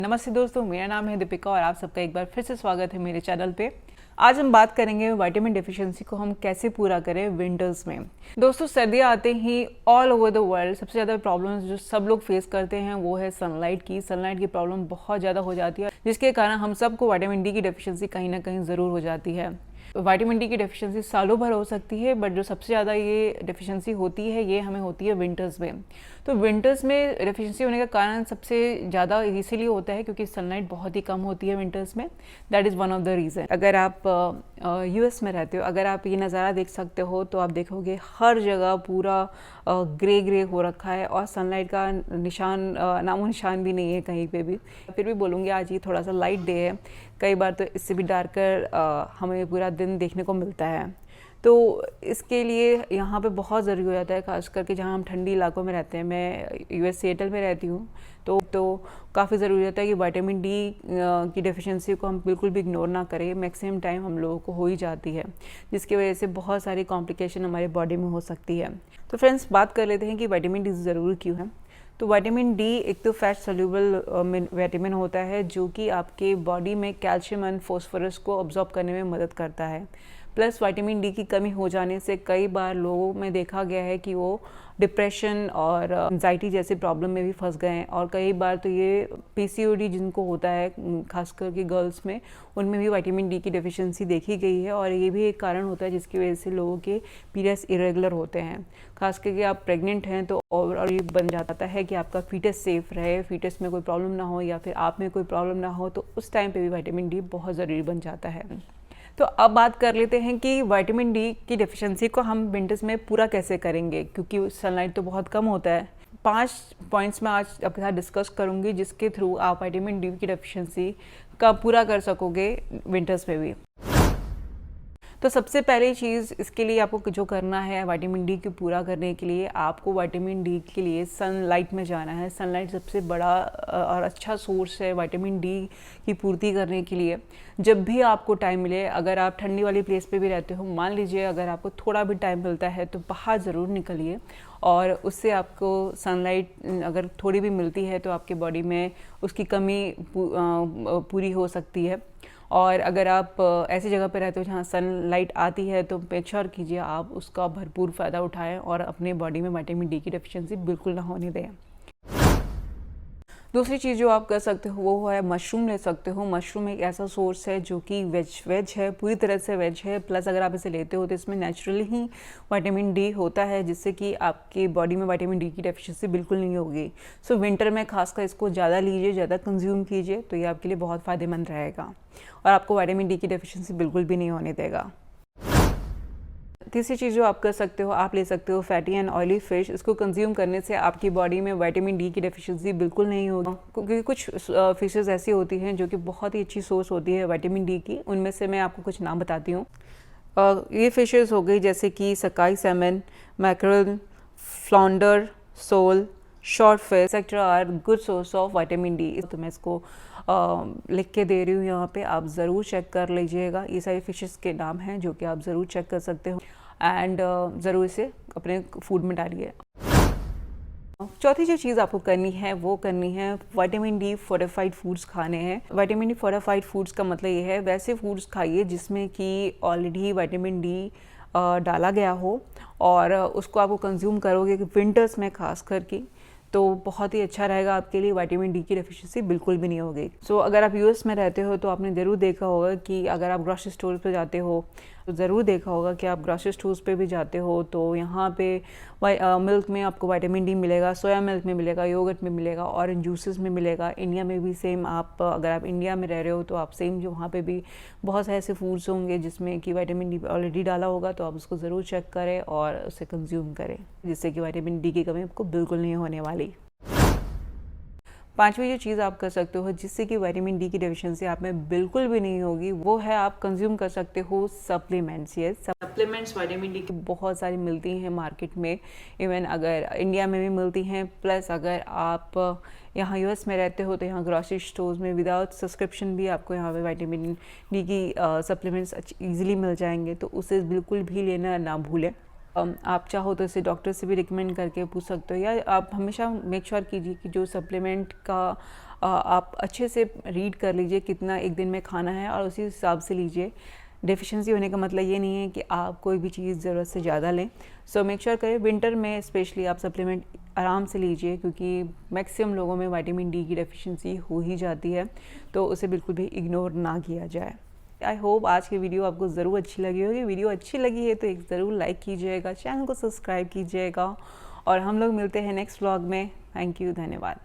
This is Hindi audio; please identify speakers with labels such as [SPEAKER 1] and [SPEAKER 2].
[SPEAKER 1] नमस्ते दोस्तों, मेरा नाम है दीपिका और आप सबका एक बार फिर से स्वागत है मेरे चैनल पे। आज हम बात करेंगे विटामिन डेफिशिएंसी को हम कैसे पूरा करें विंटर्स में। दोस्तों, सर्दियाँ आते ही ऑल ओवर द वर्ल्ड सबसे ज़्यादा प्रॉब्लम्स जो सब लोग फेस करते हैं वो है सनलाइट की प्रॉब्लम बहुत ज़्यादा हो जाती है, जिसके कारण हम सबको विटामिन डी की डेफिशिएंसी कहीं ना कहीं ज़रूर हो जाती है। विटामिन डी की डेफिशिएंसी सालों भर हो सकती है, बट जो सबसे ज़्यादा ये डेफिशिएंसी होती है ये हमें होती है विंटर्स में। तो विंटर्स में डेफिशिएंसी होने का कारण सबसे ज़्यादा इसीलिए होता है क्योंकि सनलाइट बहुत ही कम होती है विंटर्स में। That is one of the reason. अगर आप यूएस में रहते हो, अगर आप ये नज़ारा देख सकते हो तो आप देखोगे हर जगह पूरा ग्रे ग्रे हो रखा है और सनलाइट का निशान नामो निशान भी नहीं है कहीं पे भी। फिर भी बोलूँगी आज ये थोड़ा सा लाइट डे है, कई बार तो इससे भी डार्कर हमें पूरा दिन देखने को मिलता है। तो इसके लिए यहाँ पे बहुत ज़रूरी हो जाता है, खास करके जहाँ हम ठंडी इलाकों में रहते हैं। मैं यूएस सिएटल में रहती हूँ, तो काफ़ी ज़रूरी होता है कि विटामिन डी की डेफिशिएंसी को हम बिल्कुल भी इग्नोर ना करें। मैक्सिमम टाइम हम लोगों को हो ही जाती है, जिसकी वजह से बहुत सारी कॉम्प्लिकेशन हमारे बॉडी में हो सकती है। तो फ्रेंड्स, बात कर लेते हैं कि विटामिन डी ज़रूरी क्यों है। तो विटामिन डी एक तो फैट सोल्यूबल विटामिन होता है जो कि आपके बॉडी में कैल्शियम एंड फॉस्फोरस को अब्जॉर्ब करने में मदद करता है। प्लस विटामिन डी की कमी हो जाने से कई बार लोगों में देखा गया है कि वो डिप्रेशन और एंजाइटी जैसे प्रॉब्लम में भी फंस गए हैं। और कई बार तो ये पीसीओडी जिनको होता है, खास करके गर्ल्स में, उनमें भी विटामिन डी की डेफिशिएंसी देखी गई है। और ये भी एक कारण होता है जिसकी वजह से लोगों के पीरियड्स इरेगुलर होते हैं। खास करके आप प्रेग्नेंट हैं तो और ये बन जाता है कि आपका फीटस सेफ रहे, फीटस में कोई प्रॉब्लम ना हो या फिर आप में कोई प्रॉब्लम ना हो, तो उस टाइम पे भी विटामिन डी बहुत ज़रूरी बन जाता है। तो अब बात कर लेते हैं कि विटामिन डी की डेफिशिएंसी को हम विंटर्स में पूरा कैसे करेंगे, क्योंकि सनलाइट तो बहुत कम होता है। 5 पॉइंट्स मैं आज आपके साथ डिस्कस करूंगी जिसके थ्रू आप विटामिन डी की डेफिशिएंसी का पूरा कर सकोगे विंटर्स में भी। तो सबसे पहली चीज़ इसके लिए आपको जो करना है, विटामिन डी को पूरा करने के लिए आपको विटामिन डी के लिए सनलाइट में जाना है। सनलाइट सबसे बड़ा और अच्छा सोर्स है विटामिन डी की पूर्ति करने के लिए। जब भी आपको टाइम मिले, अगर आप ठंडी वाली प्लेस पे भी रहते हो, मान लीजिए अगर आपको थोड़ा भी टाइम मिलता है तो बाहर ज़रूर निकलिए और उससे आपको सनलाइट अगर थोड़ी भी मिलती है तो आपके बॉडी में उसकी कमी पूरी हो सकती है। और अगर आप ऐसी जगह पर रहते हो जहाँ सनलाइट आती है तो मेक श्योर कीजिए आप उसका भरपूर फ़ायदा उठाएं और अपने बॉडी में विटामिन डी की डेफिशिएंसी बिल्कुल ना होने दें। दूसरी चीज़ जो आप कर सकते हो वो है मशरूम ले सकते हो। मशरूम एक ऐसा सोर्स है जो कि वेज है, पूरी तरह से वेज है। प्लस अगर आप इसे लेते हो तो इसमें नेचुरली ही विटामिन डी होता है, जिससे कि आपकी बॉडी में विटामिन डी की डेफिशिएंसी बिल्कुल नहीं होगी। सो विंटर में खासकर इसको ज़्यादा लीजिए, ज़्यादा कंज्यूम कीजिए, तो ये आपके लिए बहुत फ़ायदेमंद रहेगा और आपको विटामिन डी की डेफिशिएंसी बिल्कुल भी नहीं होने देगा। तीसरी चीज़ जो आप कर सकते हो, आप ले सकते हो फैटी एंड ऑयली फिश। इसको कंज्यूम करने से आपकी बॉडी में विटामिन डी की डेफिशिएंसी बिल्कुल नहीं होगी, क्योंकि कुछ फिशेस ऐसी होती हैं जो कि बहुत ही अच्छी सोर्स होती है विटामिन डी की। उनमें से मैं आपको कुछ नाम बताती हूँ। ये फिशेस हो गई जैसे कि sockeye salmon, mackerel, flounder, sole, short fish etcetera are good source of vitamin D. तो मैं इसको लिख के दे रही हूँ यहाँ पे, आप ज़रूर चेक कर लीजिएगा। ये सारे फिशेस के नाम हैं जो कि आप ज़रूर चेक कर सकते हो एंड ज़रूर इसे अपने फूड में डालिए। चौथी जो चीज़ आपको करनी है वो करनी है विटामिन डी फोर्टिफाइड फूड्स खाने हैं। विटामिन डी फोर्टिफाइड फूड्स का मतलब ये है वैसे फूड्स खाइए जिसमें कि ऑलरेडी विटामिन डी डाला गया हो और उसको आपको कंज्यूम करोगे विंटर्स में खास करके, तो बहुत ही अच्छा रहेगा आपके लिए। विटामिन डी की डेफिशिएंसी बिल्कुल भी नहीं होगी। सो अगर आप यूएस में रहते हो तो आपने ज़रूर देखा होगा कि अगर आप ग्रोसरी स्टोर पे जाते हो तो ज़रूर देखा होगा कि आप ग्रोसरी स्टोर्स पे भी जाते हो तो यहाँ पे मिल्क में आपको विटामिन डी मिलेगा, सोया मिल्क में मिलेगा, योगर्ट में मिलेगा, ऑरेंज जूसेस में मिलेगा। इंडिया में भी सेम, आप अगर आप इंडिया में रह रहे हो तो आप सेम जो वहाँ पे भी बहुत सारे ऐसे फूड्स होंगे जिसमें कि विटामिन डी ऑलरेडी डाला होगा, तो आप उसको ज़रूर चेक करें और उसे कंज्यूम करें, जिससे कि विटामिन डी की कमी आपको बिल्कुल नहीं होने वाली। पांचवी जो चीज़ आप कर सकते हो जिससे कि विटामिन डी की डेफिशिएंसी आप में बिल्कुल भी नहीं होगी, वो है आप कंज्यूम कर सकते हो सप्लीमेंट्स। ये सप्लीमेंट्स विटामिन डी की बहुत सारी मिलती हैं मार्केट में, इवन अगर इंडिया में भी मिलती हैं। प्लस अगर आप यहाँ यूएस में रहते हो तो यहाँ ग्रोसरी स्टोर्स में विदाउट सब्सक्रिप्शन भी आपको यहाँ पे विटामिन डी की सप्लीमेंट्स ईजिली मिल जाएंगे, तो उसे बिल्कुल भी लेना ना भूलें। आप चाहो तो इसे डॉक्टर से भी रिकमेंड करके पूछ सकते हो, या आप हमेशा मेक श्योर कीजिए कि जो सप्लीमेंट का आप अच्छे से रीड कर लीजिए कितना एक दिन में खाना है और उसी हिसाब से लीजिए। डेफिशिएंसी होने का मतलब ये नहीं है कि आप कोई भी चीज़ ज़रूरत से ज़्यादा लें। सो मेक श्योर करें विंटर में स्पेशली आप सप्लीमेंट आराम से लीजिए, क्योंकि मैक्सिमम लोगों में विटामिन डी की डेफिशिएंसी हो ही जाती है, तो उसे बिल्कुल भी इग्नोर ना किया जाए। आई होप आज की वीडियो आपको ज़रूर अच्छी लगी होगी। वीडियो अच्छी लगी है तो एक ज़रूर लाइक कीजिएगा, चैनल को सब्सक्राइब कीजिएगा और हम लोग मिलते हैं नेक्स्ट व्लॉग में। थैंक यू, धन्यवाद।